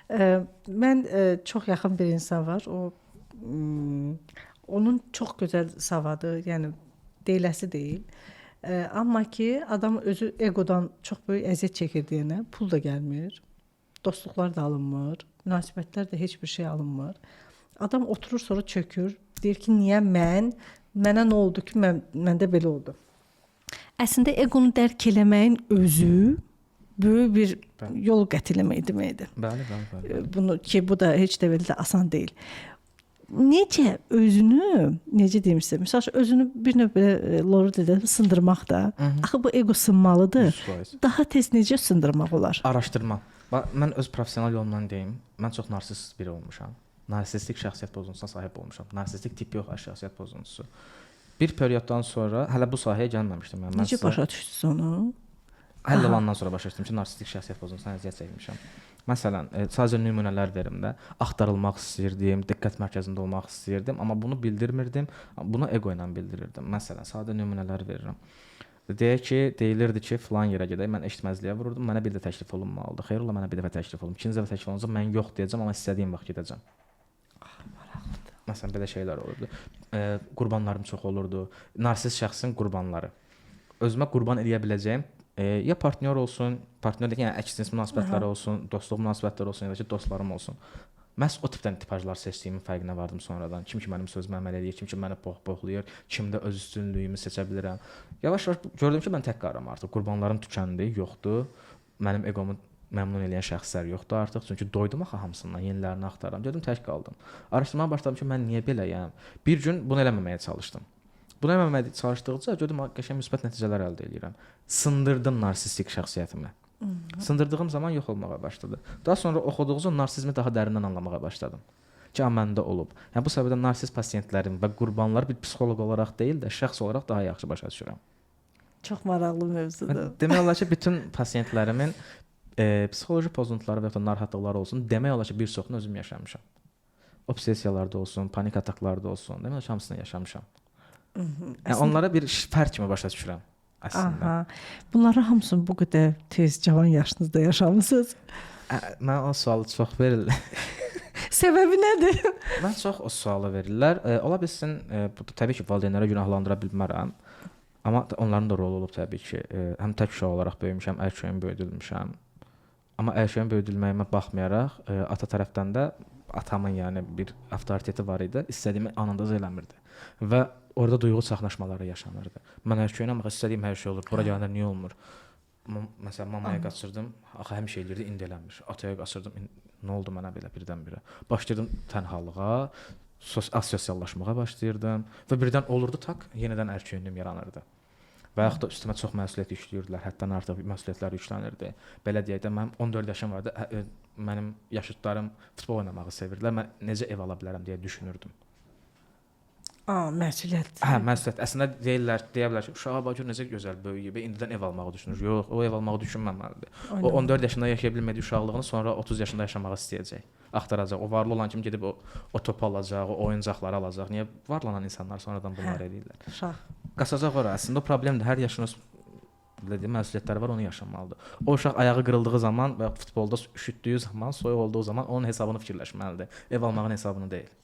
Mən çox yaxın bir insan var. Onun çox gözəl savadı, yəni deyiləsi deyil. Amma ki, adam özü egodan çox böyük əziyyət çəkir deyənə pul da gəlmir. Dostluqlar da alınmır, münasibətlər də heç bir şey alınmır. Adam oturur sonra çökür, deyir ki, niyə mənə nə oldu ki, məndə belə oldu. Əslində eqonu dərk eləməyin özü böyük bir yol qət eləmək deməkdir. Bəli. Bu da heç də belə də asan deyil. Necə özünü, necə deyim sizə, məsəl üçün özünü bir növ belə loru dedə sındırmaq da. Axı bu ego sınmalıdır. 100%. Daha tez necə sındırmaq olar? Araşdırma. Mən öz professional yolumdan deyim. Mən çox narsist biri olmuşam. Narsistik şəxsiyyət pozuntusuna sahib olmuşam. Narsistik tip yox, şəxsiyyət pozuntusu. Bir perioddan sonra hələ bu sahəyə gəlməmişdim mən. Necə başa düşdünüz onu? Həll olandan sonra başa düşdüm ki, narsistik şəxsiyyət pozuntusuna əziyyət çəkmişəm. Məsələn, sadəcə nümunələr verim də. Axtarılmaq istəyirdim, diqqət mərkəzində olmaq istəyirdim, amma bunu bildirmirdim. Bunu ego ilə bildirirdim. Məsələn, sadə nümunələr verirəm. Deyək ki, deyilirdi ki, filan yerə gedək, mən eşitməzliyə vururdum, mənə bir də təklif olunmalıdır. Xeyr ola, mənə bir dəfə təklif olunur. İkinci dəfə təklif olunca mən yox deyəcəm, amma istədiyim vaxt gedəcəm. Maraqlıdır. Məsələn, belə şeylər olurdu. Qurbanlarım çox olurdu. Narsist şəxsin qurbanları. Özümə qurban edə biləcəyim ya partnyor olsun, partnyorluq yəni əks cins münasibətləri olsun, dostluq münasibətləri olsun ya da ki, dostlarım olsun. Məhz o tipdən tipajlar seçdiyimin fərqinə vardım sonradan. Kim ki mənim sözümə əməl edir, kim ki məni pohpohlayır, kimdə öz üstünlüyümü seçə bilirəm. Yavaş-yavaş gördüm ki, mən tək qalıram artıq. Qurbanlarım tükəndi, yoxdur. Mənim egomu məmnun edən şəxslər yoxdur artıq. Çünki doydum axı hamısından, yenilərini axtarıram. Dedim tək qaldım. Araşdırmağa başladım ki, mən niyə beləyəm? Bir gün bunu eləməməyə çalışdım. Bunu eləməməyə çalışdıqca gördüm qəşəng müsbət nəticələr əldə edirəm. Sındırdım narsistik şəxsiyyətimi. Sındırdığım zaman yox olmağa başladı. Daha sonra oxuduqca narsizmi daha dərindən anlamağa başladım. Ki, məndə olub. Yəni bu səbəbdən narsist pasientlərim və qurbanlar bir psixoloq olaraq deyil də şəxs olaraq daha yaxşı başa düşürəm. Çox maraqlı mövzudur. Demək olar ki, bütün pasientlərimin psixoloji pozuntuları və ya narahatlıqları olsun, demək olar ki, bir çoxunu özüm yaşamışam. Obsessiyalarda olsun, panik ataklarda olsun, demək olar ki, hamısını yaşamışam. Yəni onlara bir fərq kimi başa düşürəm əslində. Bunların hamısını bu qədər tez cavan yaşınızda yaşamısınız? Mən o sualı çox verirlər. Səbəbi nədir? Mən çox o sualı verirlər. Ola bilsin, təbii ki, valideynlərə günahlandıra bilmərəm. Amma onların da rolu olub təbii ki. Həm tək uşaq olaraq böyümüşəm, ərköyün böyüdülmüşəm. Amma ərköyün böyüdülməyimə baxmayaraq, ata tərəfdən də atamın yəni bir avtoriteti var idi. İstədiyimi anında eləmirdi. Və orada duyğu çaxnaşmaları yaşanırdı. Mən ərköyünəm, axı istədiyim hər şey olur. Bura gələndə niyə olmur? Məsələn, mamaya qaçırdım, axı həmişə eləyirdi, indi eləmir. Ataya qaçırdım, nə oldu mənə belə birdən-birə? Başlayırdım tənhalığa, asosiallaşmağa başlayırdım və birdən olurdu tak, yenidən ərköyünlüyüm yaranırdı. Və yaxud da üstümə çox məsuliyyət yüklüyürdülər, həddən artıq məsuliyyətlər yüklənirdi. Belə deyək də, mənim 14 yaşım vardı, mənim yaşıdlarım futbol oynamağı sevirdilər, mən necə ev ala bilərəm deyə düşünürdüm. Məsuliyyət. Məsuliyyət. Əslində deyə bilər ki, uşağa bax gör necə gözəl böyüyüb, indidən ev almağı düşünür. Yox, o ev almağı düşünməməlidir. O 14 yaşında yaşaya bilmədiyi uşaqlığını sonra 30 yaşında yaşamağı istəyəcək. Axtaracaq. O varlı olan kimi gedib o topu alacaq, o oyuncaqları alacaq. Niyə varlanan insanlar sonradan bunları edirlər? Uşaq. Qaçacaq ora. Əslində o problemdir. Hər yaşın öz məsuliyyətləri var, onu yaşamalıdır. O uşaq ayağı qırıldığı zaman və futbolda üşütdüyü zaman, soyuq olduğu zaman onun hesabını fikirləşməlidir. Ev almağın hesabını deyil.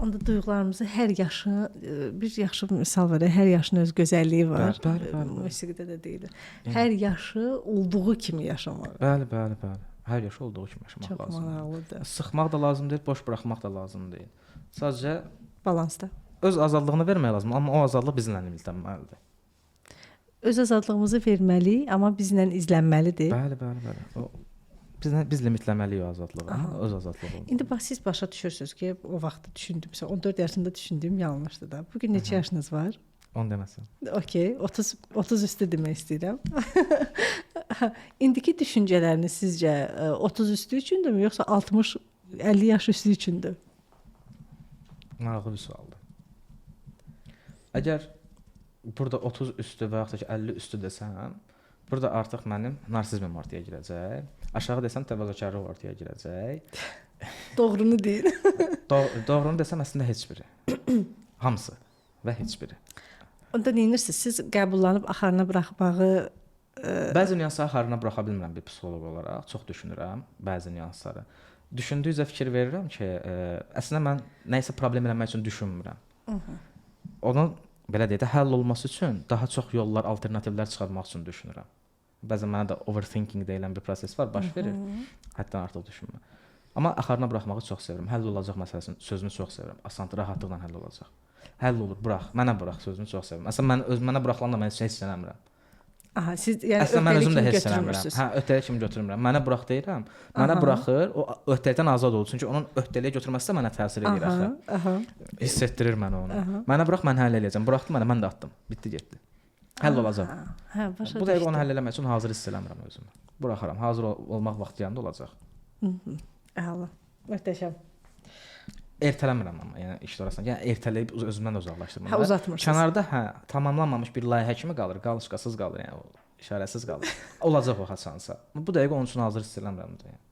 Onda duyğularımızı hər yaşın, bir yaxşı misal var, hər yaşın öz gözəlliyi var. Musiqidə də deyilir. Hər yaşı olduğu kimi yaşamaq. Bəli. Hər yaşı olduğu kimi yaşamaq lazımdır. Çox maraqlıdır. Sıxmaq da lazım deyil, boş buraxmaq da lazım deyil. Sadəcə balansda. Öz azadlığını vermək lazımdır, amma o azadlıq bizimlə limitləməlidir. Öz azadlığımızı verməliyik, amma bizlə izlənməlidir. Bəli. Biz limitləməliyik o azadlığı, öz azadlığı. İndi bax siz başa düşürsüz ki, o vaxtı düşündümsə, 14 yaşında düşündüyüm yanlışdır da. Bugün neçə yaşınız var? 10 deməsən. Okay, 30 üstü demək istəyirəm. İndiki düşüncələriniz sizcə 30 üstü üçündürmü, yoxsa 60-50 yaş üstü üçündür? Maraqlı bir sualdır. Əgər burada 30 üstü və yaxud da ki 50 üstü desəm, burada artıq mənim narsizmim ortaya girəcək. Aşağı desəm təvazökarlıq ortaya girəcək. Doğrunu deyin. Doğrunu desəm əslində heç biri. Hamısı və heç biri. Onda nə edirsiniz? Siz qəbullanıb axarına buraxmağı Bəzi nüansları xarına buraxa bilmirəm bir psixoloq olaraq. Çox düşünürəm bəzi nüansları. Düşündükcə fikir verirəm ki, əslində mən nəyisə problem eləmək üçün düşünmürəm. Onun belə deyək də həll olması üçün daha çox yollar, alternativlər çıxarmaq üçün düşünürəm. Bəzən mənə də overthinking deyilən bir proses var, baş verir. Həddən artıq düşünmə. Amma axarına buraxmağı çox sevirəm. Həll olacaq məsələsinin sözünü çox sevirəm. Asan, rahatlıqla həll olacaq. Həll olur, burax. Mənə burax sözünü çox sevirəm. Məsələn mən mənə buraxılanda mən heç eləmirəm. Aha, siz yəni əslində mən özüm də heç eləmirəm. Hə, öhdəlik kimi götürmürəm. Mənə burax deyirəm. Mənə buraxır, o öhdəlikdən azad olur. Çünki onun öhdəliyə götürməsi də mənə təsir edir axı. Hiss etdirir mənə onu. Mənə burax, mən həll eləyəcəm. Buraxdı mənə, mən də atdım. Bitdi, getdi. Həll olacaq. Hə, başa düşdüm. Bu dəqiqə onu həll eləmək üçün hazır hiss eləmirəm özümü. Buraxaram. Hazır olmaq vaxtı gələndə olacaq. Əla. Möhtəşəm. Ertələmirəm amma, yəni işlər arasında. Yəni ertələyib özümdən uzaqlaşdırmıram. Hə, uzatmırsınız. Kənarda tamamlanmamış bir layihə kimi qalır, qalışqasız qalır, yəni o işarəsiz qalır. Olacaq o haçansa. Bu dəqiqə onun üçün hazır hiss eləmirəm də. Yəni.